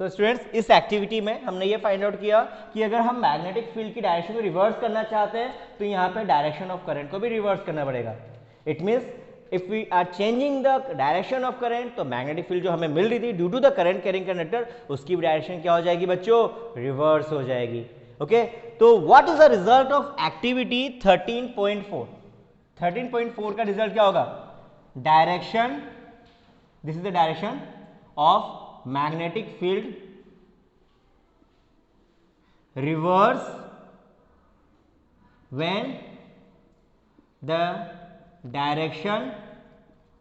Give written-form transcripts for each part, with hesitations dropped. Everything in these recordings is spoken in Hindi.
सो स्टूडेंट्स, इस एक्टिविटी में हमने ये फाइंड आउट किया कि अगर हम मैग्नेटिक फील्ड की डायरेक्शन को रिवर्स करना चाहते हैं तो यहाँ पे डायरेक्शन ऑफ करंट को भी रिवर्स करना पड़ेगा. It means if we are changing the direction of current, तो मैग्नेटिक फील्ड जो हमें मिल रही थी due to the current carrying conductor, उसकी डायरेक्शन क्या हो जाएगी बच्चों? रिवर्स हो जाएगी. ओके, तो what is the result of activity 13.4? 13.4 का रिजल्ट क्या होगा? Direction, this is the direction of magnetic field reverse when the direction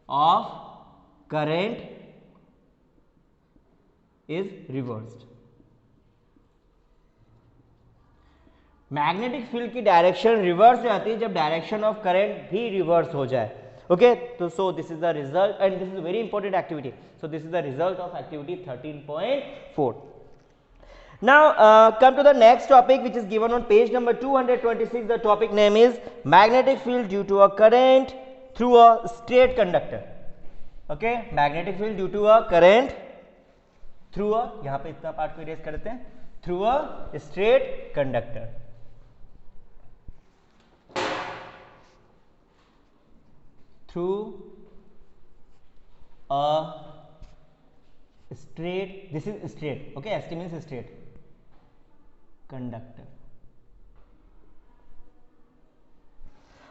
of current is reversed. Magnetic field की डायरेक्शन रिवर्स जाती है जब डायरेक्शन ऑफ करंट भी रिवर्स हो जाए. Okay, so this is the result, and this is a very important activity. So this is the result of activity 13.4. Now come to the next topic, which is given on page number 226. The topic name is magnetic field due to a current through a straight conductor. Okay, magnetic field due to a current through a, यहाँ पे इतना पार्ट को इरेज कर देते हैं, through a straight conductor. Through a straight, this is straight, okay, ST means straight conductor.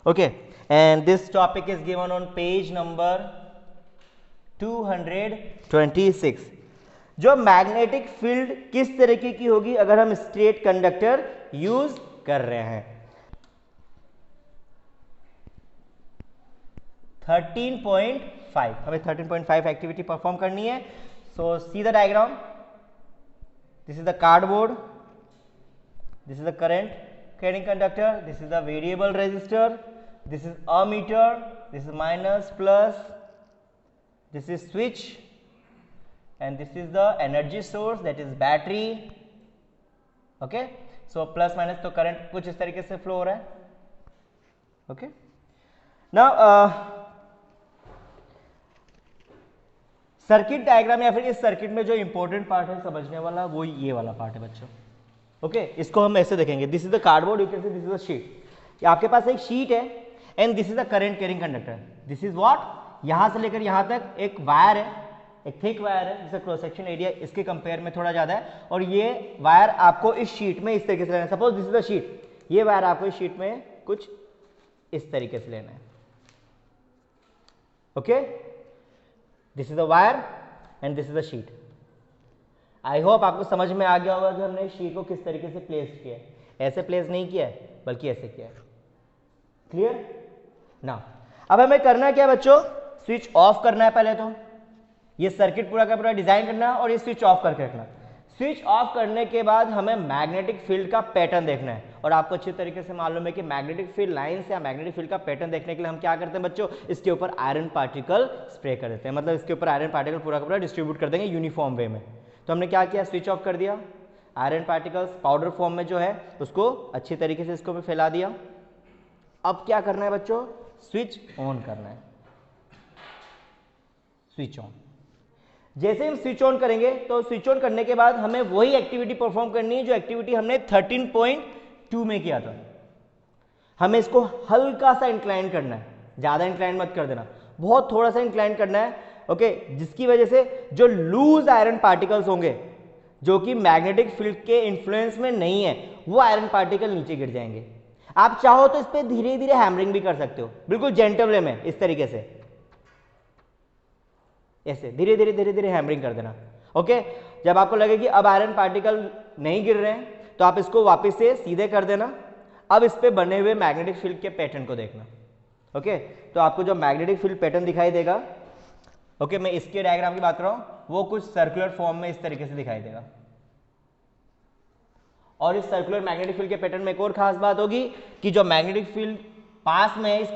Okay, and this topic is given on page number 226. जो मैग्नेटिक फील्ड किस तरीके की होगी अगर हम स्ट्रेट कंडक्टर यूज कर रहे हैं? 13.5, हमें 13.5 एक्टिविटी परफॉर्म करनी है. So see the diagram. This is the cardboard, this is the current carrying conductor, this is the variable resistor, this is ammeter, this is minus plus, this is switch, and this is the energy source, that is battery. Okay, so plus minus तो करंट कुछ इस तरीके से फ्लो हो रहा है. ओके, नाउ सर्किट डायग्राम या फिर इस सर्किट में जो इंपॉर्टेंट पार्ट है समझने वाला, वो ये वाला पार्ट है बच्चों. ओके, इसको हम ऐसे देखेंगे. This is the cardboard, you can see this is the sheet. आपके पास एक शीट है and this is the current carrying conductor. This is what, यहां से लेकर यहां तक एक वायर है, एक थिक वायर है जिसका क्रॉस सेक्शन एरिया इसके कंपेयर में थोड़ा ज्यादा है, और ये वायर आपको इस शीट में इस तरीके से लेना है. Suppose this is the sheet, ये वायर आपको इस शीट में कुछ इस तरीके से लेना है. Okay, this is the wire and this is the sheet. I hope आपको समझ में आ गया होगा कि हमने शीट को किस तरीके से प्लेस किया है. ऐसे प्लेस नहीं किया है, बल्कि ऐसे किया है. क्लियर? ना अब हमें करना क्या है बच्चों? स्विच ऑफ करना है. पहले तो ये सर्किट पूरा का पूरा डिजाइन करना है और ये स्विच ऑफ करके रखना. स्विच ऑफ करने के बाद हमें मैग्नेटिक फील्ड का पैटर्न देखना है. और आपको अच्छी तरीके से मालूम है कि मैग्नेटिक फील्ड लाइंस या मैग्नेटिक फील्ड का पैटर्न देखने के लिए हम क्या करते हैं बच्चों? इसके ऊपर आयरन पार्टिकल स्प्रे कर देते हैं. मतलब इसके ऊपर आयरन पार्टिकल पूरा का पूरा डिस्ट्रीब्यूट कर देंगे यूनिफॉर्म वे में. तो हमने क्या किया? स्विच ऑफ कर दिया. आयरन पार्टिकल्स पाउडर फॉर्म में जो है उसको अच्छी तरीके से इसके ऊपर फैला दिया. अब क्या करना है बच्चों? स्विच ऑन करना है. Switch on. जैसे हम स्विच ऑन करेंगे तो स्विच ऑन करने के बाद हमें वही एक्टिविटी परफॉर्म करनी है जो एक्टिविटी हमने 13.2 में किया था. हमें इसको हल्का सा इंक्लाइन करना है, ज्यादा इंक्लाइन मत कर देना, बहुत थोड़ा सा इंक्लाइन करना है. ओके, जिसकी वजह से जो लूज आयरन पार्टिकल्स होंगे जो कि मैग्नेटिक फील्ड के इन्फ्लुएंस में नहीं है, वो आयरन पार्टिकल नीचे गिर जाएंगे. आप चाहो तो इस पर धीरे धीरे हैमरिंग भी कर सकते हो, बिल्कुल जेंटल वे में, इस तरीके से ऐसे धीरे धीरे हैमरिंग कर देना. ओके, जब आपको लगे कि अब आयरन पार्टिकल नहीं गिर रहे हैं तो आप इसको वापस से सीधे कर देना. अब इस पे बने हुए मैग्नेटिक फील्ड के पैटर्न को देखना. ओके, तो आपको जो मैग्नेटिक फील्ड पैटर्न दिखाई देगा, ओके, मैं इसके डायग्राम की बात कर रहा हूं, वो कुछ सर्कुलर फॉर्म में इस तरीके से दिखाई देगा. और इस सर्कुलर मैग्नेटिक फील्ड के पैटर्न में एक और खास बात होगी कि जो मैग्नेटिक फील्ड पास में है इस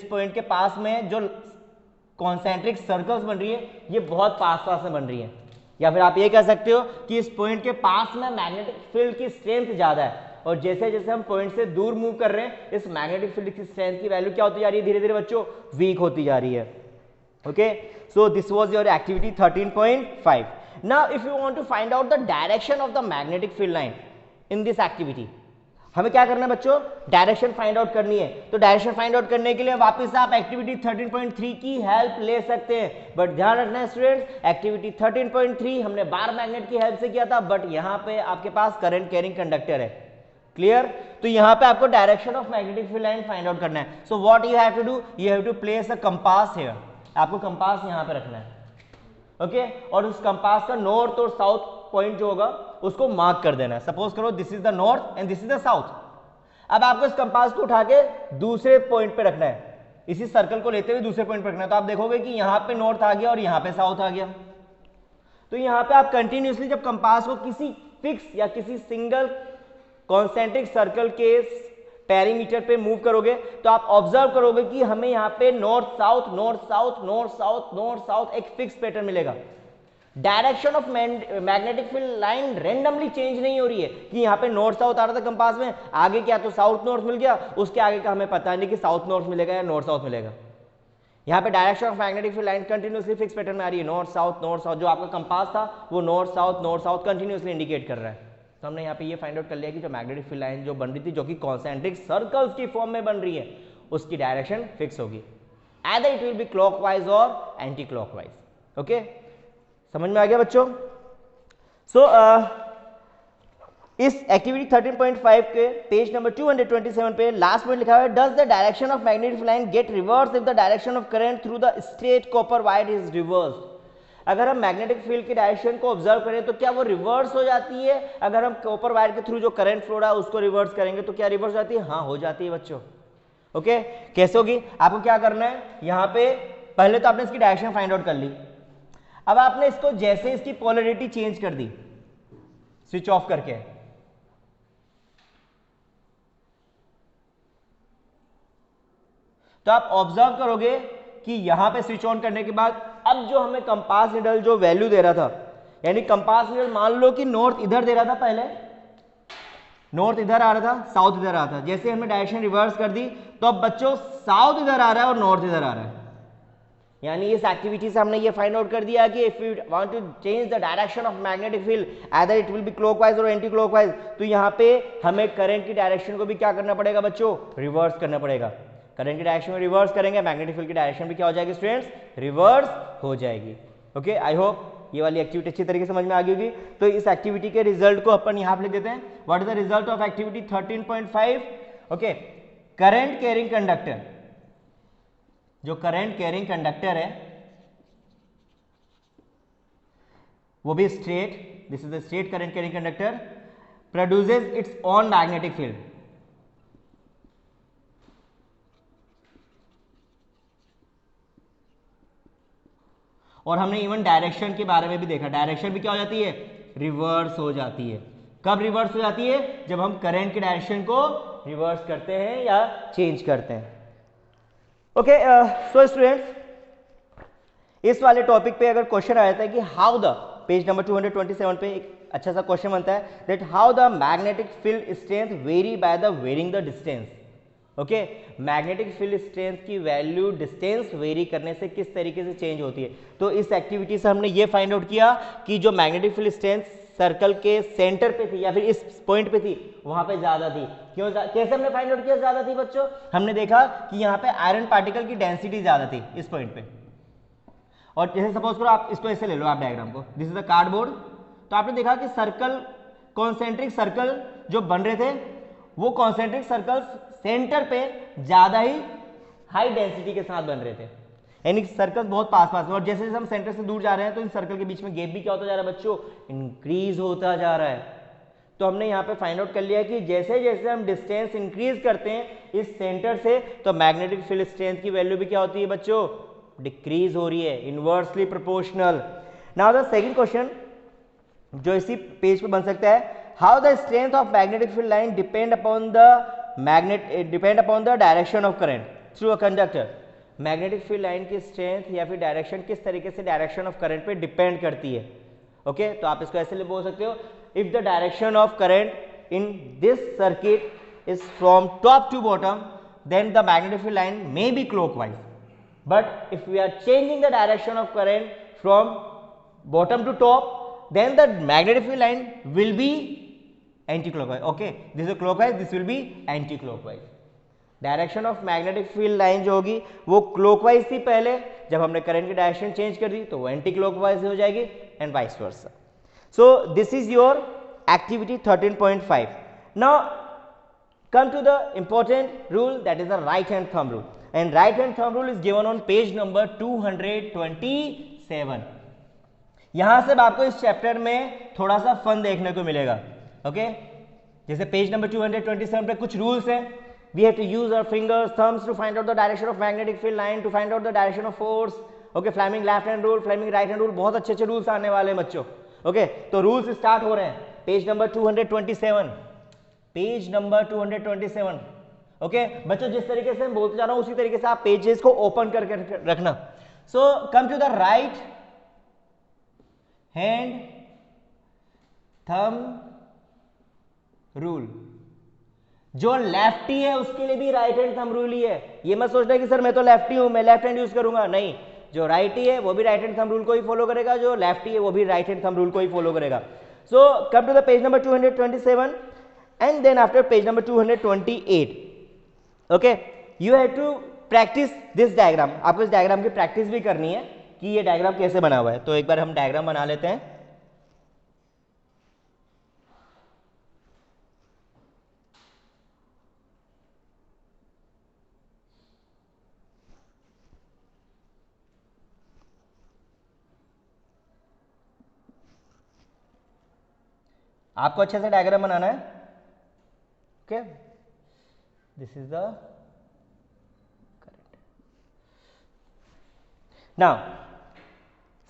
पॉइंट के पास में जो कॉन्सेंट्रिक सर्कल्स बन रही है, ये बहुत पास में बन रही है. या फिर आप ये कह सकते हो कि इस पॉइंट के पास में मैग्नेटिक फील्ड की स्ट्रेंथ ज्यादा है, और जैसे जैसे हम पॉइंट से दूर मूव कर रहे हैं इस मैग्नेटिक फील्ड की स्ट्रेंथ की वैल्यू क्या होती जा रही है? धीरे धीरे बच्चों वीक होती जा रही है. Okay, so this was your activity 13.5. Now if you want to find out the direction of the magnetic field line in this activity, हमें क्या करना है बच्चों, डायरेक्शन फाइंड आउट करनी है। तो डायरेक्शन फाइंड आउट करने के लिए वापस आप एक्टिविटी 13.3 की हेल्प ले सकते हैं, बट ध्यान रखना है स्टूडेंट्स, एक्टिविटी 13.3 हमने बार मैग्नेट की हेल्प से किया था, बट यहां पे आपके पास करंट कैरिंग कंडक्टर है। क्लियर? तो यहां पे आपको direction of magnetic field line find out करना है। So what you have to do, you have to place a compass here, आपको कंपास यहां पे रखना है, ओके और उस कंपास का नॉर्थ और साउथ पॉइंट जो होगा उसको मार्क कर देना है। सपोज करो this is the north and this is the south. अब आपको इस कंपास को उठा के दूसरे पॉइंट पे रखना है, इसी सर्कल को लेते हुए दूसरे पॉइंट पे रखना है। तो आप देखोगे कि यहां पे नॉर्थ आ गया और यहां पे साउथ आ गया। तो यहां पे आप कंटिन्यूसली जब कंपास को किसी फिक्स या किसी सिंगल कॉन्सेंट्रिक सर्कल के पेरीमीटर पे मूव करोगे तो आप ऑब्जर्व करोगे कि हमें यहाँ पे north south north south north south north south एक फिक्स पैटर्न मिलेगा। Direction of magnetic field line randomly change नहीं हो रही है कि यहाँ पे नॉर्थ साउथ आ रहा था कंपास में, आगे क्या तो साउथ नॉर्थ मिल गया, उसके आगे का हमें पता नहीं कि साउथ नॉर्थ मिलेगा या नॉर्थ साउथ मिलेगा। यहाँ पे direction of magnetic field line continuously fix pattern में आ रही है, नॉर्थ साउथ जो आपका कंपास था वो नॉर्थ साउथ कंटिन्यूसली इंडिकेट कर रहा है। तो हमने यहाँ पे ये फाइंड आउट कर लिया कि जो मैग्नेटिक फील्ड लाइन जो बन रही थी, जो कि कॉन्सेंट्रिक सर्कल्स की फॉर्म में बन रही है, उसकी डायरेक्शन फिक्स होगी, either it will be clockwise or anti clockwise. Okay, समझ में आ गया बच्चों? सो इस एक्टिविटी 13.5 के पेज नंबर 227 पे लास्ट पॉइंट लिखा हुआ है, does the direction of magnetic line get reverse if the direction of current through the straight copper wire is reversed. अगर हम मैग्नेटिक फील्ड की डायरेक्शन को ऑब्जर्व करें तो क्या वो रिवर्स हो जाती है? अगर हम कॉपर वायर के थ्रू जो करंट फ्लो रहा है उसको रिवर्स करेंगे तो क्या रिवर्स हो जाती है? हाँ, हो जाती है बच्चों। ओके, कैसे होगी? आपको क्या करना है, यहां पे पहले तो आपने इसकी डायरेक्शन फाइंड आउट कर ली। अब आपने इसको जैसे इसकी पोलैरिटी चेंज कर दी स्विच ऑफ करके, तो आप ऑब्जर्व करोगे कि यहां पे स्विच ऑन करने के बाद अब जो हमें कंपास नीडल जो वैल्यू दे रहा था, यानी कंपास नीडल मान लो कि नॉर्थ इधर दे रहा था, पहले नॉर्थ इधर आ रहा था, साउथ इधर आ रहा था, जैसे हमने डायरेक्शन रिवर्स कर दी तो अब बच्चों साउथ इधर आ रहा है और नॉर्थ इधर आ रहा है। यानी इस एक्टिविटी से हमने ये फाइंड आउट कर दिया कि if you want to change the direction of magnetic field either it will be clockwise और एंटी क्लॉकवाइज, तो यहाँ पे हमें करंट की डायरेक्शन को भी क्या करना पड़ेगा बच्चों? रिवर्स करना पड़ेगा। करंट की डायरेक्शन में रिवर्स करेंगे, मैग्नेटिक फील्ड की डायरेक्शन भी क्या हो जाएगी स्टूडेंट्स? रिवर्स हो जाएगी। ओके, आई होप ये वाली एक्टिविटी अच्छी तरीके से समझ में आ गई होगी। तो इस एक्टिविटी के रिजल्ट को अपन यहाँ पे लिख देते हैं। What is the result of activity 13.5? Okay, current carrying conductor, जो करंट कैरिंग कंडक्टर है वो भी straight, this is the straight current carrying conductor, produces its own magnetic field. और हमने इवन डायरेक्शन के बारे में भी देखा, डायरेक्शन भी क्या हो जाती है? रिवर्स हो जाती है। कब रिवर्स हो जाती है? जब हम करंट की डायरेक्शन को रिवर्स करते हैं या चेंज करते हैं। ओके, सो स्टूडेंट्स, इस वाले टॉपिक पे अगर क्वेश्चन आ जाता है कि हाउ द, पेज नंबर 227 पे एक अच्छा सा क्वेश्चन बनता है that how the magnetic field strength vary by the varying the distance. Okay, magnetic field strength की वैल्यू डिस्टेंस वेरी करने से किस तरीके से चेंज होती है। तो इस एक्टिविटी से हमने ये फाइंड आउट किया कि जो मैग्नेटिक फील्ड स्ट्रेंथ सर्कल के सेंटर पे थी या फिर इस पॉइंट पे थी, वहां पे ज्यादा थी। क्यों? कैसे हमने फाइंड आउट किया ज्यादा थी बच्चों? हमने देखा कि यहाँ पे आयरन पार्टिकल की डेंसिटी ज्यादा थी इस पॉइंट पे। और जैसे सपोज करो आप इसको ऐसे ले लो, आप डायग्राम को, दिस इज द कार्डबोर्ड, तो आपने देखा कि सर्कल, कॉन्सेंट्रिक सर्कल जो बन रहे थे वो कॉन्सेंट्रिक सर्कल्स सेंटर पे ज्यादा ही हाई डेंसिटी के साथ बन रहे थे, यानी सर्कल बहुत पास पास में। और जैसे जैसे हम सेंटर से दूर जा रहे हैं तो इन सर्कल के बीच में गैप भी क्या होता जा रहा है बच्चों? इंक्रीज होता जा रहा है। तो हमने यहाँ पे फाइंड आउट कर लिया कि जैसे जैसे हम डिस्टेंस इंक्रीज करते हैं इस सेंटर से, तो मैग्नेटिक फील्ड स्ट्रेंथ की वैल्यू भी क्या होती है बच्चों? डिक्रीज हो रही है, inversely proportional. Now the second question जो इसी पेज पे बन सकता है, how the strength of magnetic field line depend upon the direction of current through a conductor. Magnetic field line की स्ट्रेंथ या फिर डायरेक्शन किस तरीके से डायरेक्शन ऑफ करंट पे डिपेंड करती है। ओके, तो आप इसको ऐसे बोल सकते हो, if the direction of current in this circuit is from top to bottom then the magnetic field line may be clockwise, but if we are changing the direction of current from bottom to top, then the magnetic field line will be anti-clockwise. Okay, this is clockwise, this will be anti-clockwise. Direction of magnetic field line जो होगी वो क्लॉकवाइज थी पहले, जब हमने करंट की डायरेक्शन चेंज कर दी तो वो एंटी क्लॉकवाइज हो जाएगी and vice versa. So this is your activity 13.5. Now come to the important rule, that is the right hand thumb rule, and right hand thumb rule is given on page number 227. यहां से आपको इस चैप्टर में थोड़ा सा फन देखने को मिलेगा. ओके, जैसे पेज नंबर 227 पे कुछ रूल्स हैं. We have to use our fingers, thumbs to find out the direction of magnetic field line, to find out the direction of force. Okay, Fleming left hand rule, Fleming right hand rule, बहुत अच्छे अच्छे रूल्स आने वाले हैं बच्चों. ओके, तो रूल्स स्टार्ट हो रहे हैं page number 227. Page number 227. Okay बच्चों, जिस तरीके से मैं बोलते जा रहा हूं उसी तरीके से आप पेजेस को ओपन करके रखना. So come to the right hand thumb rule. जो लेफ्टी है उसके लिए भी राइट हैंड थंब रूल ही है. ये मत सोचना कि सर मैं तो लेफ्टी हूं, मैं लेफ्ट हैंड यूज करूंगा. नहीं, जो राइटी है वो भी राइट हैंड थंब रूल को ही फॉलो करेगा, जो लेफ्टी है वो भी राइट हैंड थंब रूल को ही फॉलो करेगा. So come to the page number 227 and then after page number 228. okay, you have to practice this diagram. आपको इस डायग्राम की प्रैक्टिस भी करनी है कि ये डायग्राम कैसे बना हुआ है. तो एक बार हम डायग्राम बना लेते हैं. आपको अच्छे से डायग्राम बनाना है. Okay, this is the current. Now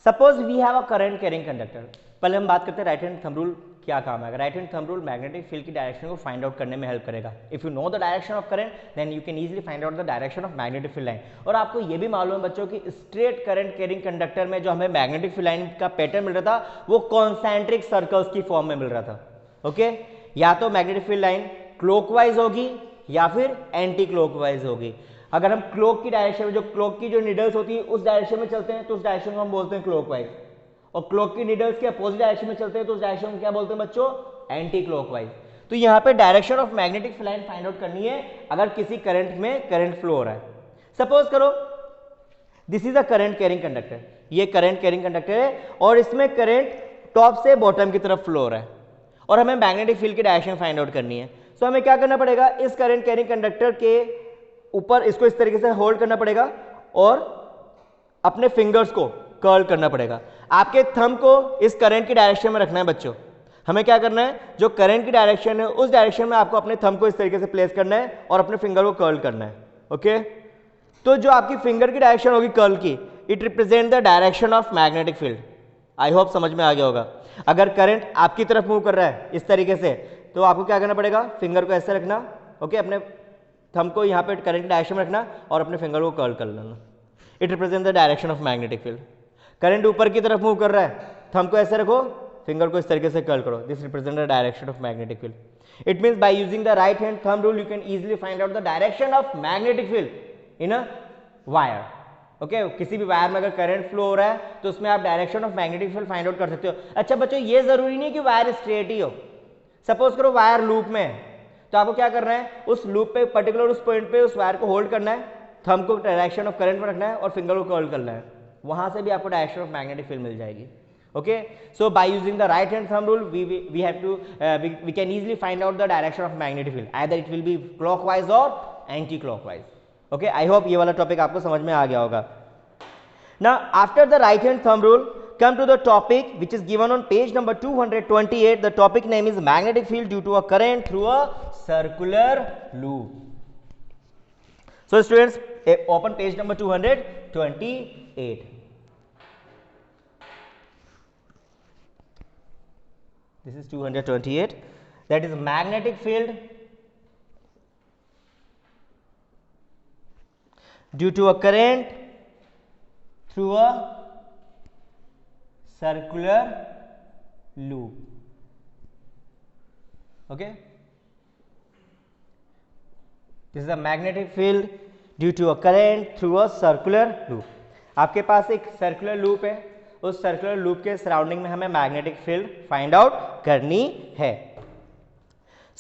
suppose we have a current carrying conductor. पहले हम बात करते हैं राइट हैंड थंब रूल क्या काम है. Right hand thumb rule magnetic field की डायरेक्शन को फाइंड आउट करने में हेल्प करेगा. If you know the direction of current then you can easily find out the direction of magnetic field line. और आपको ये भी मालूम है बच्चों कि स्ट्रेट करंट कैरिंग कंडक्टर में जो हमें मैग्नेटिक फील्ड लाइन का पैटर्न मिल रहा था वो कॉन्सेंट्रिक सर्कल्स की फॉर्म में मिल रहा था. ओके, या तो मैग्नेटिक फील्ड लाइन क्लॉकवाइज होगी या फिर एंटी क्लॉकवाइज होगी. अगर हम क्लॉक की डायरेक्शन में, जो क्लॉक की जो नीडल्स होती है उस डायरेक्शन में चलते हैं तो उस डायरेक्शन को हम बोलते हैं क्लॉकवाइज. और क्लॉक की नीडल्स के अपोजिट डायरेक्शन में चलते हैं तो उस डायरेक्शन को क्या बोलते हैं बच्चों? Anti clockwise. तो यहाँ पे direction of magnetic field line find out करनी है अगर किसी करंट में करंट फ्लो हो रहा है. सपोज करो this is a current carrying conductor. ये करंट कैरिंग कंडक्टर है और इसमें करंट टॉप से बॉटम की तरफ फ्लो हो रहा है और हमें मैग्नेटिक फील्ड की डायरेक्शन फाइंड आउट करनी है. तो हमें क्या करना पड़ेगा, इस करंट कैरिंग कंडक्टर के ऊपर इसको इस तरीके से होल्ड करना पड़ेगा और अपने फिंगर्स को कर्ल करना पड़ेगा. आपके थंब को इस करंट की डायरेक्शन में रखना है बच्चों. हमें क्या करना है, जो करंट की डायरेक्शन है उस डायरेक्शन में आपको अपने थंब को इस तरीके से प्लेस करना है और अपने फिंगर को कर्ल करना है. ओके, तो जो आपकी फिंगर की डायरेक्शन होगी कर्ल की, it represent the direction of magnetic field. I hope समझ में आ गया होगा. अगर करंट आपकी तरफ मूव कर रहा है इस तरीके से तो आपको क्या करना पड़ेगा, फिंगर को ऐसे रखना. ओके, अपने थंब को यहाँ पे करंट की डायरेक्शन में रखना और अपने फिंगर को कर्ल कर लेना. It represent the direction of magnetic field. Current ऊपर की तरफ मूव कर रहा है, थंब को ऐसे रखो, फिंगर को इस तरीके से कर्ल करो. This represent the direction of magnetic field. It means by using the right hand thumb rule you can easily find out the direction of magnetic field in a wire. Okay, किसी भी वायर में अगर करंट फ्लो हो रहा है तो उसमें आप direction of magnetic field find out कर सकते हो. अच्छा बच्चों, ये जरूरी नहीं कि वायर स्ट्रेट ही हो. सपोज करो वायर लूप में है तो आपको क्या करना है, उस लूप पे पर्टिकुलर उस पॉइंट पे उस वायर को होल्ड करना है, थंब को डायरेक्शन ऑफ करंट में रखना है और फिंगर को कर्ल करना है. वहां से भी आपको डायरेक्शन ऑफ मैग्नेटिक फील्ड मिल जाएगी. Okay, so by using the right hand thumb rule we have to we can easily find out the direction of magnetic field. Either it will be clockwise और anti clockwise. Okay, I hope ये वाला टॉपिक आपको समझ में आ गया होगा. Now after the right hand thumb rule, come to the topic which is given on page number 228. The topic name is magnetic field due to a current through a circular loop. So students, open page number 228. This is 228. That is magnetic field due to a current through a circular loop. Okay, this is a magnetic field due to a current through a circular loop. आपके पास एक सर्कुलर लूप है उस सर्कुलर लूप के सराउंडिंग में हमें मैग्नेटिक फील्ड फाइंड आउट करनी है।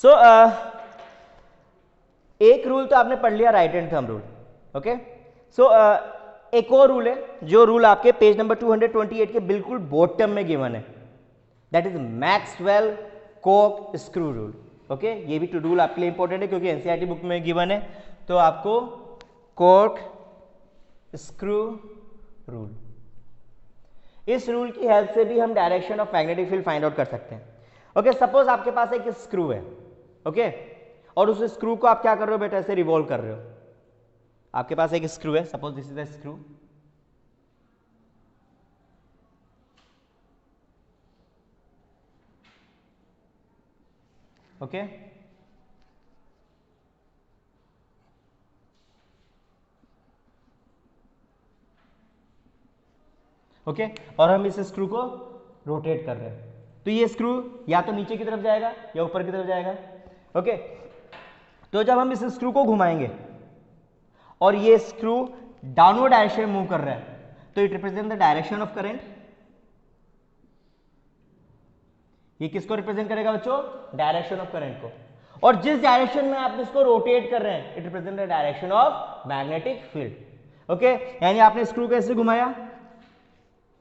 सो एक रूल तो आपने पढ़ लिया, right hand thumb rule. Okay, so एक और रूल है जो रूल आपके पेज नंबर 228 के बिल्कुल बॉटम में गिवन है, that is Maxwell Coke screw rule. Okay, ये भी रूल आपके लिए इंपॉर्टेंट है क्योंकि एनसीईआरटी बुक में गिवन है, तो आपको कोक स्क्रू रूल, इस रूल की हेल्प से भी हम direction of magnetic field find out कर सकते हैं। ओके, सपोज आपके पास एक स्क्रू है, ओके, और उस स्क्रू को आप क्या कर रहे हो बेटा, ऐसे रिवॉल्व कर रहे हो। आपके पास एक स्क्रू है, suppose this is the screw, okay, okay, और हम इस स्क्रू को रोटेट कर रहे हैं, तो ये स्क्रू या तो नीचे की तरफ जाएगा या ऊपर की तरफ जाएगा। ओके, तो जब हम इस स्क्रू को घुमाएंगे और ये स्क्रू डाउनवर्ड डायरेक्शन में मूव कर रहा है, तो it represent the direction of current. ये किसको रिप्रेजेंट करेगा बच्चों, डायरेक्शन ऑफ करंट को। और जिस डायरेक्शन में आप इसको रोटेट कर रहे हैं, it represent the direction of magnetic field. Okay, यानी आपने स्क्रू को ऐसे घुमाया,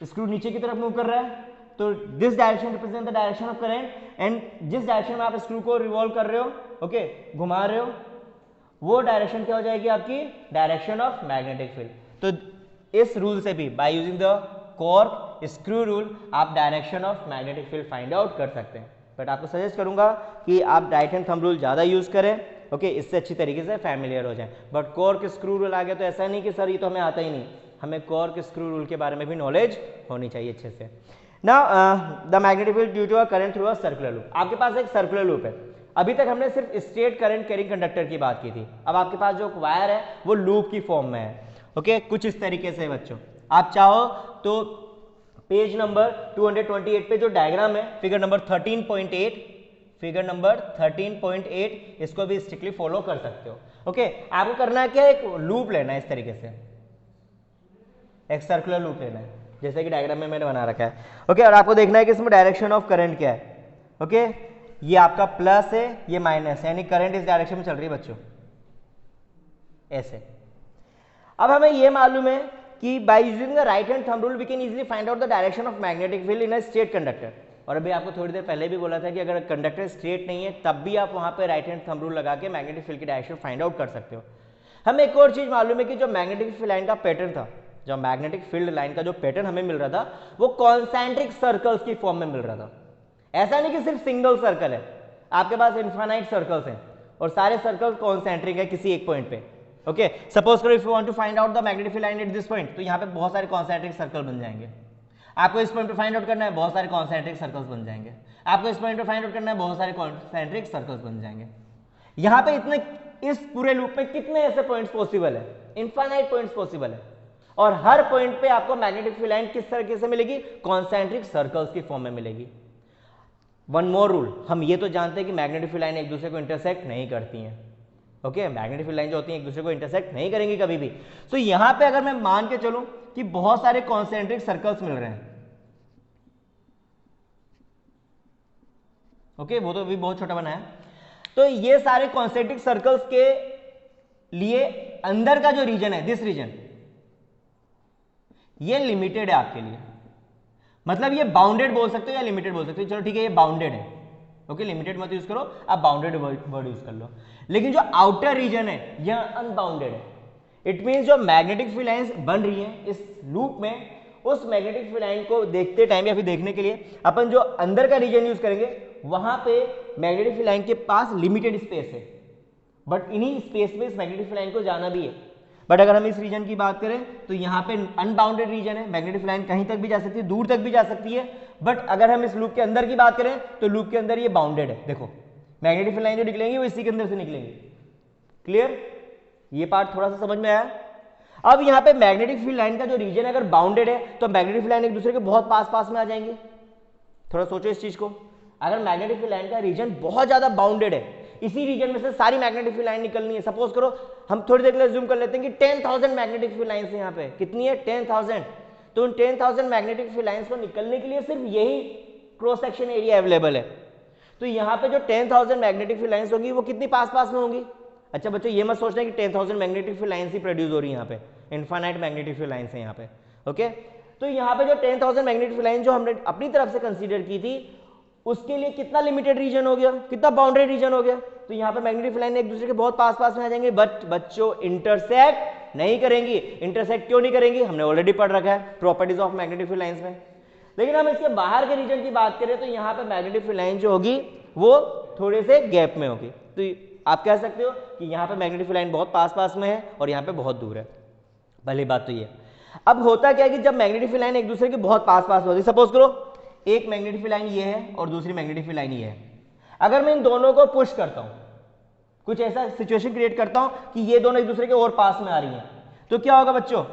स्क्रू नीचे की तरफ मूव कर रहा है, तो this direction represent the direction of current, and जिस डायरेक्शन में आप स्क्रू को रिवॉल्व कर रहे हो, ओके, घुमा रहे हो, वो डायरेक्शन क्या हो जाएगी आपकी, डायरेक्शन ऑफ मैग्नेटिक फील्ड। तो इस रूल से भी, by using the corkscrew rule, आप direction of magnetic field find out कर सकते हैं। बट आपको सजेस्ट करूंगा कि आप राइट हैंड थंब रूल ज्यादा यूज करें, ओके, इससे अच्छी तरीके से फैमिलियर हो जाए। बट कॉर्क स्क्रू रूल आ गया तो ऐसा नहीं कि सर ये तो हमें आता ही नहीं, हमें कॉर्क स्क्रू रूल के बारे में भी नॉलेज होनी चाहिए अच्छे से। Now the magnetic field due to a current through a circular loop. आपके पास एक सर्कुलर लूप है, अभी तक हमने सिर्फ स्ट्रेट करंट कैरिंग कंडक्टर की बात की थी, अब आपके पास जो वायर है वो लूप की फॉर्म में है। ओके, कुछ इस तरीके से बच्चों, आप चाहो तो पेज नंबर 228 पे जो डायग्राम है, फिगर नंबर 13.8, फिगर नंबर 13.8, इसको भी स्ट्रिक्टली फॉलो कर सकते हो। ओके, आपको करना है क्या, एक लूप लेना है इस तरीके से, एक सर्कुलर लूप लेना है जैसे कि डायग्राम में मैंने बना रखा है। ओके, और आपको देखना है कि इसमें डायरेक्शन ऑफ करंट क्या है। ओके, ये आपका प्लस है, ये माइनस है, यानी करंट इस डायरेक्शन में चल रही है बच्चों, ऐसे। अब हमें ये मालूम है कि by using the right hand thumb rule we can easily find out the direction of magnetic field in a straight conductor. और अभी आपको थोड़ी देर पहले भी बोला था कि अगर कंडक्टर स्ट्रेट नहीं है तब भी आप वहां पे राइट हैंड थंब रूल लगा के मैग्नेटिक फील्ड की डायरेक्शन फाइंड आउट कर सकते हो। हमें एक और चीज मालूम है कि जो मैग्नेटिक फील्ड लाइन का पैटर्न था, जो मैग्नेटिक फील्ड लाइन का जो पैटर्न हमें मिल रहा था, वो कॉन्सेंट्रिक सर्कल्स की फॉर्म में मिल रहा था। ऐसा नहीं कि सिर्फ सिंगल सर्कल है, आपके पास इनफाइनाइट सर्कल्स हैं और सारे सर्कल्स कॉन्सेंट्रिक है किसी एक पॉइंट पे। ओके, सपोज करो if you want to find out the magnetic field line at this point, तो यहाँ पे बहुत सारे कॉन्सेंट्रिक सर्कल बन जाएंगे। आपको इस पॉइंट पे फाइंड आउट करना है, बहुत सारे कॉन्सेंट्रिक सर्कल्स बन जाएंगे। आपको इस पॉइंट पे फाइंड आउट करना है, बहुत सारे कॉन्सेंट्रिक सर्कल्स बन जाएंगे। यहाँ पे इतने, इस पूरे लूप में कितने ऐसे पॉइंट्स पॉसिबल है, इनफाइनाइट पॉइंट्स पॉसिबल है, और हर पॉइंट पे आपको मैग्नेटिक फील्ड लाइन किस तरीके से मिलेगी, कॉन्सेंट्रिक सर्कल्स की फॉर्म में मिलेगी। वन मोर रूल, हम ये तो जानते हैं कि मैग्नेटिक फील्ड लाइन एक दूसरे को इंटरसेक्ट नहीं करती हैं। ओके, मैग्नेटिक फील्ड लाइन जो होती है एक दूसरे को इंटरसेक्ट नहीं करेंगी कभी भी। तो यहां पे अगर मैं मान के चलूं कि बहुत सारे कॉन्सेंट्रिक सर्कल्स मिल रहे हैं, ओके, वो तो अभी बहुत छोटा बना है, तो ये सारे कॉन्सेंट्रिक सर्कल्स के लिए अंदर का जो रीजन है, दिस रीजन, ये लिमिटेड है आपके लिए, मतलब ये बाउंडेड बोल सकते हो या लिमिटेड बोल सकते हो। चलो ठीक है, ये बाउंडेड है। ओके, लिमिटेड मत यूज करो, आप बाउंडेड वर्ड यूज कर लो। लेकिन जो आउटर रीजन है यह अनबाउंडेड है। इट मींस जो मैग्नेटिक फील्ड लाइंस बन रही हैं इस लूप में, उस मैग्नेटिक फील्ड लाइन को देखते टाइम या फिर देखने के लिए अपन जो अंदर का रीजन यूज करेंगे, वहां पे मैग्नेटिक फील्ड लाइन के पास लिमिटेड स्पेस है, बट इन्हीं स्पेस में इस मैग्नेटिक फील्ड लाइन को जाना भी है। बट अगर हम इस रीजन की बात करें तो यहाँ पे अनबाउंडेड रीजन है, मैग्नेटिक फील्ड लाइन कहीं तक भी जा सकती है, दूर तक भी जा सकती है। बट अगर हम इस लूप के अंदर की बात करें तो लूप के अंदर ये बाउंडेड है। देखो, मैग्नेटिक फील्ड लाइन जो निकलेंगी वो इसी के अंदर से निकलेंगी। क्लियर, ये पार्ट थोड़ा सा समझ में आया। अब यहाँ पे मैग्नेटिक फील्ड लाइन का जो रीजन है अगर बाउंडेड है तो मैग्नेटिक फील्ड लाइन एक दूसरे के बहुत पास पास में आ जाएंगे। थोड़ा सोचो इस चीज को, अगर मैग्नेटिक फील्ड लाइन का रीजन बहुत ज्यादा बाउंडेड है, इसी रीजन में से सारी मैग्नेटिक फील्ड लाइन निकलनी है। सपोज करो हम थोड़ी देर के लिए जूम कर लेते हैं कि 10,000 मैग्नेटिक फील्ड लाइंस है यहाँ पे, कितनी है, 10,000। तो उन 10,000 मैग्नेटिक फील्ड लाइंस को निकलने के लिए सिर्फ यही क्रॉस सेक्शन एरिया अवेलेबल है। तो यहाँ पे जो 10,000 मैग्नेटिक फील्ड लाइंस होगी वो कितनी पास पास में होंगी? अच्छा बच्चों ये मत सोचना कि 10,000 मैग्नेटिक फील्ड लाइंस ही प्रोड्यूस हो रही है, यहाँ पे इनफाइनाइट मैग्नेटिक फील्ड लाइंस है यहाँ पे। ओके, तो यहाँ पे जो 10,000 मैग्नेटिक फील्ड लाइन जो हमने अपनी तरफ से कंसीडर की थी उसके लिए कितना लिमिटेड रीजन हो गया, कितना बाउंड्री रीजन हो गया? तो यहाँ पे मैग्नेटिक फील्ड लाइन एक दूसरे के बहुत पास पास में आ जाएंगे, बट बच्चों इंटरसेक्ट नहीं करेंगी। इंटरसेक्ट क्यों नहीं करेंगी? हमने ऑलरेडी पढ़ रखा है properties of magnetic field lines में। लेकिन हम इसके बाहर के रीजन की बात करें तो यहाँ पे मैग्नेटिक फील्ड लाइन जो होगी वो थोड़े से गैप में होगी। तो आप कह सकते हो कि यहाँ पे मैग्नेटिक फील्ड लाइन बहुत पास पास में है और यहाँ पे बहुत दूर है। पहली बात तो ये। अब होता क्या है कि जब मैग्नेटिक फील्ड लाइन एक दूसरे के बहुत पास पास होती है, सपोज करो एक मैग्नेटिक फील्ड लाइन ये है और दूसरी मैग्नेटिक फील्ड लाइन ये है, अगर मैं इन दोनों को पुश करता हूं, कुछ ऐसा सिचुएशन क्रिएट करता हूं कि ये दोनों एक दूसरे के और पास में आ रही हैं, तो क्या होगा बच्चों?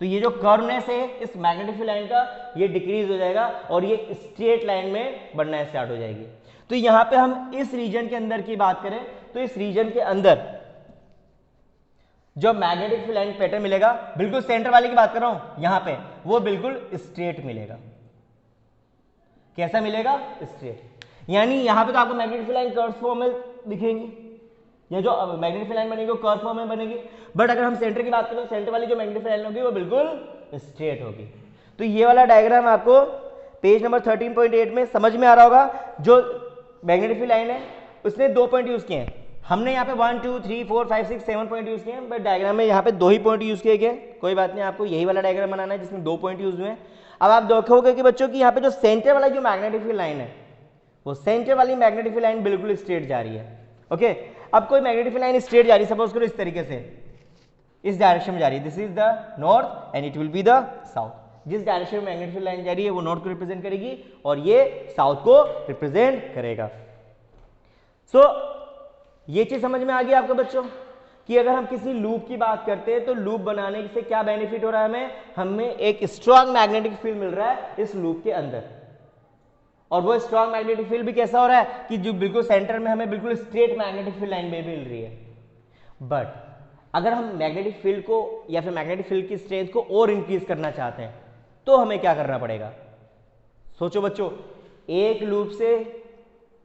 तो ये जो कर्वनेस है इस मैग्नेटिक फील्ड लाइन का ये डिक्रीज हो जाएगा और ये स्ट्रेट लाइन में बढ़ना स्टार्ट हो जाएगी। तो यहां पे हम इस रीजन के अंदर की बात करें तो इस रीजन के अंदर जो मैग्नेटिक फील्ड लाइन पैटर्न मिलेगा, बिल्कुल सेंटर वाले की बात कर रहा हूं यहां पे, वो बिल्कुल स्ट्रेट मिलेगा। कैसा मिलेगा? स्ट्रेट। यानी यहां पे तो आपको magnetic field line curve form में दिखेंगी, ये जो मैग्नेटिक फील्ड लाइन बनेगी वो कर्व फॉर्म में बनेगी, बट अगर हम सेंटर की बात करें तो सेंटर वाली जो मैग्नेटिक फील्ड लाइन होगी वो बिल्कुल स्ट्रेट होगी। तो ये वाला डायग्राम आपको पेज नंबर 13.8 में समझ में आ रहा होगा। जो मैग्नेटिक फील्ड लाइन है उसने 2 पॉइंट यूज किए हैं, हमने यहाँ पे 1 2 3 4 5 6 7 पॉइंट यूज किए हैं, बट डायग्राम में यहाँ पे 2 ही पॉइंट यूज किए गए। कोई बात नहीं, आपको यही वाला डायग्राम बनाना है जिसमें 2 पॉइंट यूज हुए हैं। अब आप देखोगे कि बच्चों की यहाँ पे जो सेंटर वाला जो मैग्नेटिक फील्ड लाइन है वो सेंटर वाली मैग्नेटिक फील्ड लाइन बिल्कुल स्ट्रेट जा रही है। ओके, अब कोई मैग्नेटिक फील्ड लाइन स्ट्रेट जा रही है, सपोज करो इस तरीके से इस डायरेक्शन में जा रही है, this is the north and it will be the south. जिस डायरेक्शन में मैग्नेटिक फील्ड लाइन जा रही है वो नॉर्थ को रिप्रेजेंट करेगी और ये साउथ को रिप्रेजेंट करेगा। सो ये चीज समझ में आ गई आपको बच्चों कि अगर हम किसी लूप की बात करते हैं तो लूप बनाने से क्या बेनिफिट हो रहा है? हमें एक स्ट्रॉन्ग मैग्नेटिक फील्ड मिल रहा है इस लूप के अंदर, और वो स्ट्रॉन्ग मैग्नेटिक फील्ड भी कैसा हो रहा है कि जो बिल्कुल सेंटर में हमें बिल्कुल स्ट्रेट मैग्नेटिक फील्ड लाइन में मिल रही है। बट अगर हम मैग्नेटिक फील्ड को या फिर मैग्नेटिक फील्ड की स्ट्रेंथ को और इंक्रीज करना चाहते हैं तो हमें क्या करना पड़ेगा? सोचो बच्चों, एक लूप से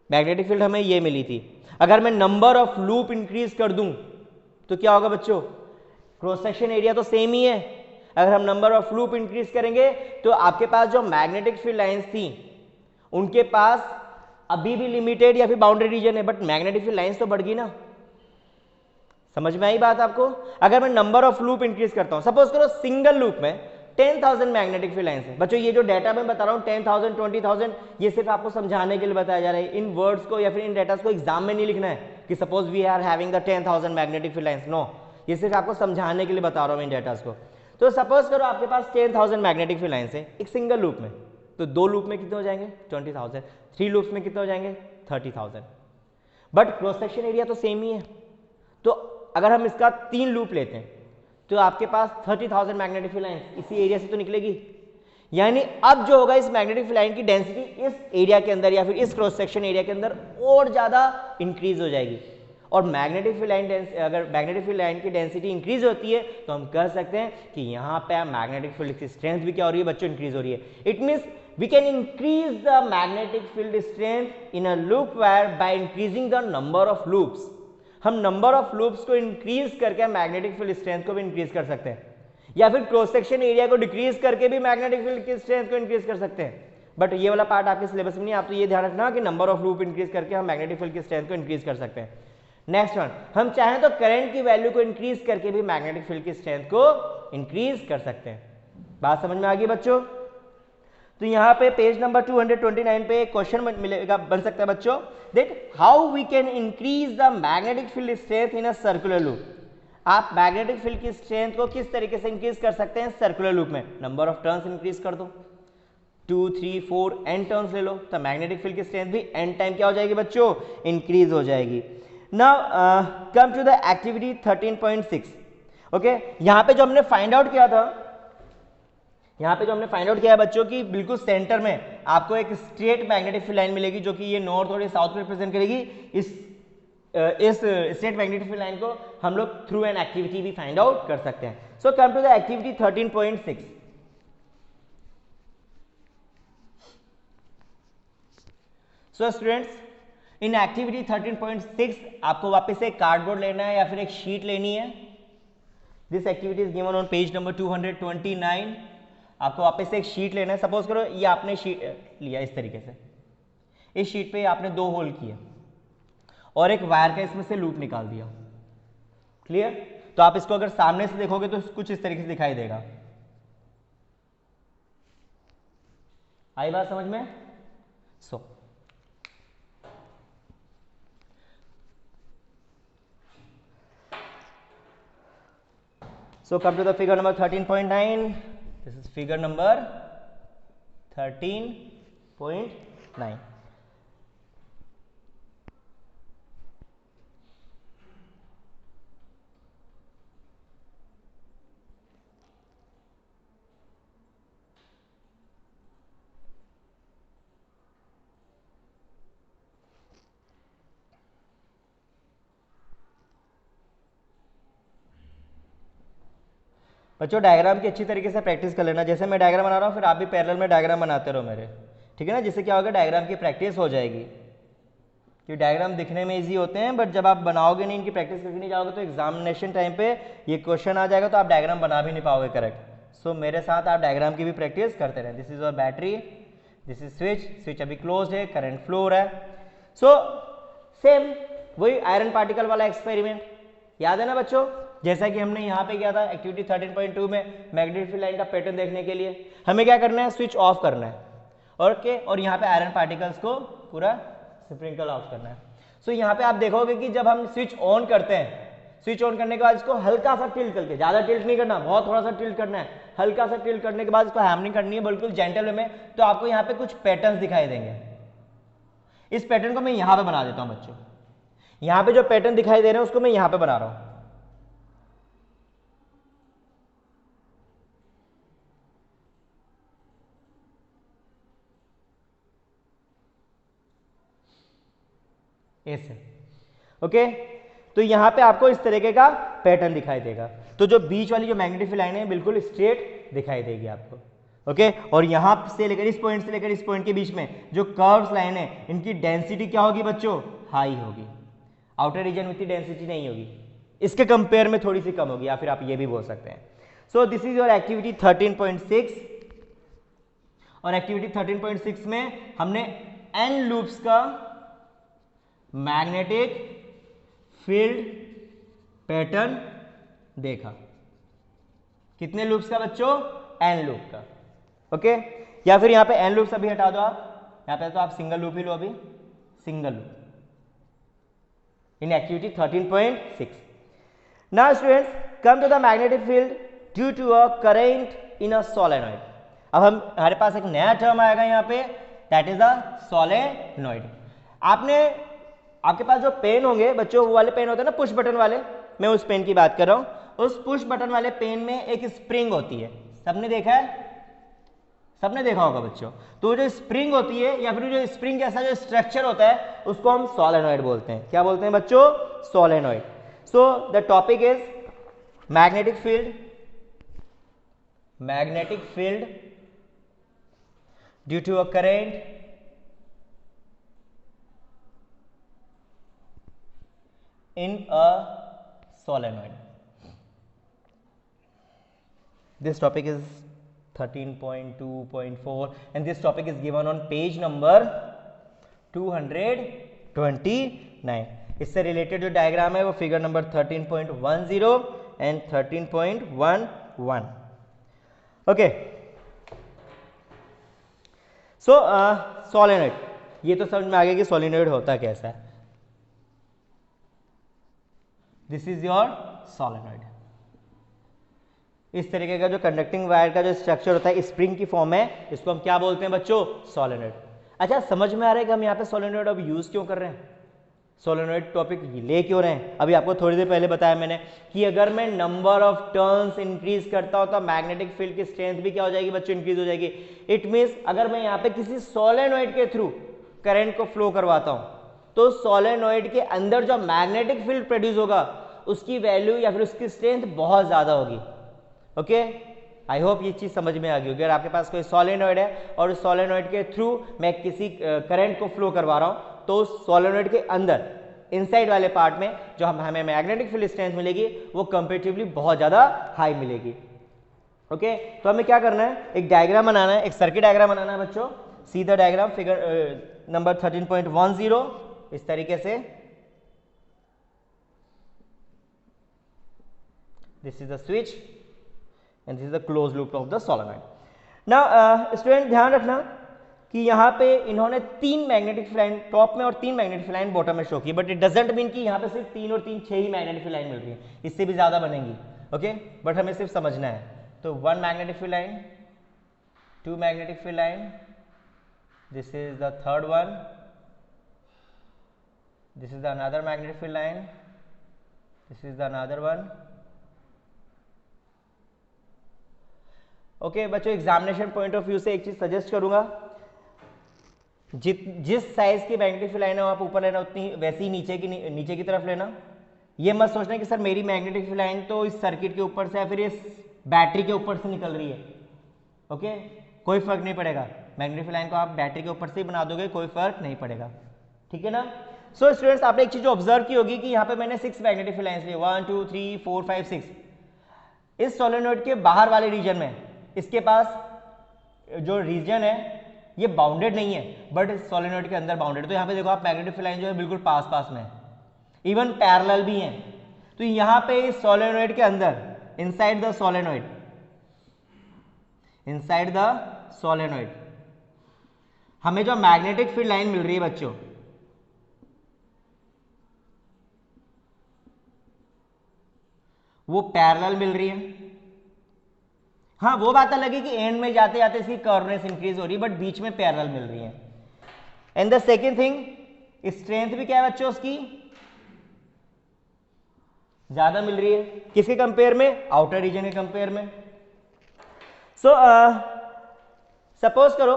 मैग्नेटिक फील्ड हमें ये मिली थी, अगर मैं नंबर ऑफ लूप इंक्रीज कर दूं तो क्या होगा बच्चों? क्रॉस सेक्शन एरिया तो सेम ही है। अगर हम नंबर ऑफ लूप इंक्रीज करेंगे तो आपके पास जो मैग्नेटिक फील्ड लाइंस थी उनके पास अभी भी लिमिटेड या फिर बाउंड्री रीजन है, बट मैग्नेटिक फील्ड लाइंस तो बढ़ गई ना। समझ में आई बात आपको? अगर मैं नंबर ऑफ लूप इंक्रीज करता हूं, सपोज करो सिंगल लूप में 10,000 मैग्नेटिक फील्ड लाइंस है। बच्चों ये जो डाटा मैं बता रहा हूं 10,000 20,000 ये सिर्फ आपको समझाने के लिए बताया जा रहा है। इन वर्ड्स को या फिर इन डाटा को एग्जाम में नहीं लिखना है कि suppose we are having the 10,000 magnetic field lines, no, ये सिर्फ आपको समझाने के लिए बता रहा हूं इन डाटा को। तो सपोज करो आपके पास 10,000 मैग्नेटिक फील्ड लाइंस है एक सिंगल लूप में, तो 2 लूप में कितने हो जाएंगे? 20,000। 3 लूप्स में कितने हो जाएंगे? 30,000। बट क्रॉस सेक्शन एरिया तो सेम ही है, तो अगर हम इसका 3 लूप लेते हैं तो आपके पास 30,000 मैग्नेटिक फील्ड लाइन इसी एरिया से तो निकलेगी। यानी अब जो होगा इस मैग्नेटिक फील्ड लाइन की डेंसिटी इस एरिया के अंदर या फिर इस क्रॉस सेक्शन एरिया के अंदर और ज्यादा इंक्रीज हो जाएगी। और मैग्नेटिक फील्ड लाइन अगर मैग्नेटिक फील्ड लाइन की डेंसिटी इंक्रीज होती है तो हम कह सकते हैं कि यहाँ पे मैग्नेटिक फील्ड की स्ट्रेंथ भी क्या हो रही है बच्चों? इंक्रीज हो रही है। It means we can increase the magnetic field strength in a loop wire by increasing the number of loops। हम नंबर ऑफ लूप्स को इंक्रीज करके मैग्नेटिक फील्ड स्ट्रेंथ को भी इंक्रीज कर सकते हैं, या फिर क्रॉस सेक्शन एरिया को डिक्रीज करके भी मैग्नेटिक फील्ड की स्ट्रेंथ को इंक्रीज कर सकते हैं। बट ये वाला पार्ट आपके सिलेबस में नहीं, आप तो ये ध्यान रखना कि नंबर ऑफ लूप इंक्रीज करके हम मैग्नेटिक फील्ड की स्ट्रेंथ को इंक्रीज कर सकते हैं। नेक्स्ट वन, हम चाहें तो करंट की वैल्यू को इंक्रीज करके भी मैग्नेटिक फील्ड की स्ट्रेंथ को इंक्रीज कर सकते हैं। बात समझ में आ गई बच्चों? तो यहाँ पे पेज नंबर 229 पे एक क्वेश्चन मिलेगा, बन सकता है बच्चों, that how we can increase the magnetic field strength in a circular loop. आप मैग्नेटिक फील्ड की स्ट्रेंथ को किस तरीके से इंक्रीज कर सकते हैं सर्कुलर लूप में? नंबर ऑफ टर्न्स इंक्रीज कर दो, 2 3 4 n टर्न्स ले लो, तो मैग्नेटिक फील्ड की स्ट्रेंथ भी n टाइम क्या हो जाएगी बच्चों? इंक्रीज हो जाएगी। Now come to the activity 13.6। Okay, यहाँ पे जो हमने फाइंड आउट किया था, यहाँ पे जो हमने फाइंड आउट किया है बच्चों की बिल्कुल सेंटर में आपको एक स्ट्रेट मैग्नेटिक फील्ड लाइन मिलेगी जो कि ये नॉर्थ और ये साउथ को रिप्रेजेंट करेगी। इस इस स्ट्रेट मैग्नेटिक फील्ड लाइन को हम लोग थ्रू एन एक्टिविटी भी फाइंड आउट कर सकते हैं। So come to the activity 13.6। So students, in activity 13.6 आपको वापस एक कार्डबोर्ड लेना है या फिर एक शीट लेनी है। This activity is given on page number 229। आपको वापस से एक शीट लेना है। सपोज करो ये आपने शीट लिया इस तरीके से, इस शीट पे आपने 2 होल किए और एक वायर का इसमें से लूप निकाल दिया। क्लियर? तो आप इसको अगर सामने से देखोगे तो कुछ इस तरीके से दिखाई देगा। आई बात समझ में? So come to the figure number 13.9. This is figure number 13.9. बच्चों डायग्राम की अच्छी तरीके से प्रैक्टिस कर लेना। जैसे मैं डायग्राम बना रहा हूँ फिर आप भी पैरेलल में डायग्राम बनाते रहो मेरे, ठीक है ना? जिससे क्या होगा, डायग्राम की प्रैक्टिस हो जाएगी। कि डायग्राम दिखने में इजी होते हैं बट जब आप बनाओगे नहीं, इनकी प्रैक्टिस करके नहीं जाओगे तो एग्जामिनेशन टाइम पे ये क्वेश्चन आ जाएगा तो आप डायग्राम बना भी नहीं पाओगे करेक्ट। सो मेरे साथ आप डायग्राम की भी प्रैक्टिस करते रहें। This is your battery, this is switch, switch अभी क्लोज है, करंट फ्लो हो रहा है। सो सेम वही आयरन पार्टिकल वाला एक्सपेरिमेंट याद है ना बच्चों? जैसा कि हमने यहाँ पे किया था एक्टिविटी 13.2 में मैग्नेटिक फील्ड लाइन का पैटर्न देखने के लिए हमें क्या करना है, स्विच ऑफ करना है। ओके, और यहाँ पे आयरन पार्टिकल्स को पूरा स्प्रिंकल ऑफ करना है। सो यहाँ पे आप देखोगे कि जब हम स्विच ऑन करते हैं, स्विच ऑन करने के बाद इसको हल्का सा टिल्ट करके, ज्यादा टिल्ट नहीं करना, बहुत थोड़ा सा टिल्ट करना है, हल्का सा टिल्ट करने के बाद इसको हैमरिंग करनी है बिल्कुल जेंटल वे में, तो आपको यहाँ पे कुछ पैटर्न्स दिखाई देंगे। इस पैटर्न को मैं यहाँ पे बना देता हूँ बच्चों। यहाँ पे जो पैटर्न दिखाई दे रहे हैं उसको मैं यहाँ पे बना रहा हूँ। ऐसे, ओके? तो यहां पे आपको इस तरीके का पैटर्न दिखाई देगा। तो जो बीच वाली जो मैग्नेटिक फील्ड लाइन है बिल्कुल स्ट्रेट दिखाई देगी आपको, ओके? और यहां से लेकर इस पॉइंट से लेकर इस पॉइंट के बीच में जो कर्व्स लाइन है इनकी डेंसिटी क्या होगी बच्चों? हाई होगी। आउटर रीजन में इतनी डेंसिटी नहीं होगी, इसके कंपेयर में थोड़ी सी कम होगी, या फिर आप ये भी बोल सकते हैं। So this is your activity 13.6। और एक्टिविटी 13.6 में हमने एन लूप्स का मैग्नेटिक फील्ड पैटर्न देखा। कितने लूप्स का बच्चों? एन लूप का, ओके? या फिर यहां पे एन लूप्स अभी हटा दो आप, यहां पे तो आप सिंगल लूप ही लो अभी, single loop in activity 13.6। Now students come to the magnetic field due to a current in a solenoid. अब हमारे पास एक नया टर्म आएगा यहां पे, दैट इज अ सोलेनॉइड। आपके पास जो पेन होंगे बच्चों, वो वाले पेन होते हैं ना पुश बटन वाले, मैं उस पेन की बात कर रहा हूं। उस पुश बटन वाले पेन में एक स्प्रिंग होती है, सबने देखा है? सबने देखा होगा बच्चों। तो जो स्प्रिंग होती है या फिर जो स्प्रिंग जैसा जो स्ट्रक्चर होता है उसको हम सोलेनॉइड बोलते हैं। क्या बोलते हैं बच्चों? Solenoid. So the topic is magnetic field, magnetic field due to a current in a solenoid. This topic is 13.2.4 and this topic is given on page number 229. इससे रिलेटेड जो डायग्राम है वो figure number 13.10 and 13.11। Okay, so solenoid, ये तो समझ में आ गया कि सोलेनॉइड होता कैसा है। This is your solenoid. इस तरीके का जो कंडक्टिंग वायर का जो स्ट्रक्चर होता है स्प्रिंग की फॉर्म है, इसको हम क्या बोलते हैं बच्चों? सोलेनॉइड। अच्छा, समझ में आ रहा है कि हम यहाँ पे सोलेनॉइड अब यूज क्यों कर रहे हैं, सोलेनॉइड टॉपिक ले क्यों रहे हैं? अभी आपको थोड़ी देर पहले बताया मैंने कि अगर मैं नंबर ऑफ टर्न्स इंक्रीज करता हूं तो मैग्नेटिक फील्ड की स्ट्रेंथ भी क्या हो जाएगी बच्चों? इंक्रीज हो जाएगी। इट मीन्स अगर मैं यहाँ पे किसी सोलेनॉइड के थ्रू करंट को फ्लो करवाता हूं तो सोलेनोइड के अंदर जो मैग्नेटिक फील्ड प्रोड्यूस होगा उसकी वैल्यू या फिर उसकी स्ट्रेंथ बहुत ज़्यादा होगी। ओके, आई होप ये चीज़ समझ में आ गई होगी। अगर आपके पास कोई सोलेनोइड है और उस सोलेनोइड के थ्रू मैं किसी करंट को फ्लो करवा रहा हूँ, तो उस सोलेनोइड के अंदर इनसाइड वाले पार्ट में जो हमें मैग्नेटिक फील्ड स्ट्रेंथ मिलेगी वो कंपेरेटिवली बहुत ज़्यादा हाई मिलेगी। ओके, तो हमें क्या करना है, एक डायग्राम बनाना है, एक सर्किट डायग्राम बनाना है बच्चों। सी द डायग्राम फिगर नंबर 13.10 इस तरीके से। This is the switch and this is the close loop of the solenoid. Now student ध्यान रखना कि यहाँ पे इन्होंने 3 मैग्नेटिक फील्ड लाइन टॉप में और 3 मैग्नेटिक फील्ड लाइन बॉटम में शो की, बट इट डजंट मीन कि यहाँ पे सिर्फ 3 और 3 6 ही मैग्नेटिक फील्ड लाइन मिल रही है, इससे भी ज्यादा बनेंगी। ओके, बट हमें सिर्फ समझना है। तो 1 magnetic field line, 2 magnetic field line, this is the third one, this is the another magnetic field line, this is the another one. Okay बच्चों, एग्जामिनेशन पॉइंट ऑफ व्यू से एक चीज सजेस्ट करूंगा, जिस साइज की मैग्नेटिक फील्ड लाइन है आप ऊपर लेना, उतनी वैसे ही नीचे की तरफ लेना। ये मत सोचना कि सर मेरी मैग्नेटिक फील्ड लाइन तो इस सर्किट के ऊपर से या फिर इस बैटरी के ऊपर से निकल रही है। ओके, कोई फर्क नहीं पड़ेगा, मैग्नेटिक फील्ड लाइन को आप बैटरी के ऊपर से ही बना दोगे, कोई फर्क नहीं पड़ेगा। ठीक है ना। सो स्टूडेंट्स, आपने एक चीज ऑब्जर्व की होगी कि यहाँ पे मैंने 6 मैग्नेटिक फील्ड लाइन्स ली, 1 2 3 4 5 6। इस सोलेनोइड के बाहर वाले रीजन में इसके पास जो रीजन है ये बाउंडेड नहीं है, बट इस सोलेनोइड के अंदर बाउंडेड। तो यहाँ पे देखो आप मैग्नेटिक फील्ड लाइन जो है बिल्कुल पास पास में, इवन पैरेलल भी हैं। तो यहाँ पे इस सोलेनोइड के अंदर इनसाइड द सोलेनोइड हमें जो मैग्नेटिक फील्ड लाइन मिल रही है बच्चों, वो पैरेलल मिल रही है। हाँ, वो बात अलग है कि एंड में जाते जाते इसकी कर्वनेस इंक्रीज हो रही है, बट बीच में पैरेलल मिल रही है। And the second thing, strength भी क्या है बच्चों उसकी ज्यादा मिल रही है, किसके कंपेयर में, आउटर रीजन के कंपेयर में। सो सपोज करो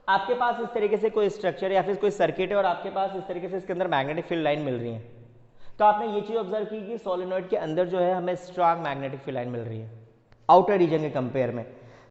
आपके पास इस तरीके से कोई स्ट्रक्चर या फिर कोई सर्किट है और आपके पास इस तरीके से इसके अंदर मैग्नेटिक फील्ड लाइन मिल रही है। तो आपने ये चीज ऑब्जर्व की कि सोलेनोइड के अंदर जो है हमें स्ट्रांग मैग्नेटिक फील्ड लाइन मिल रही है आउटर रीजन के कंपेयर में।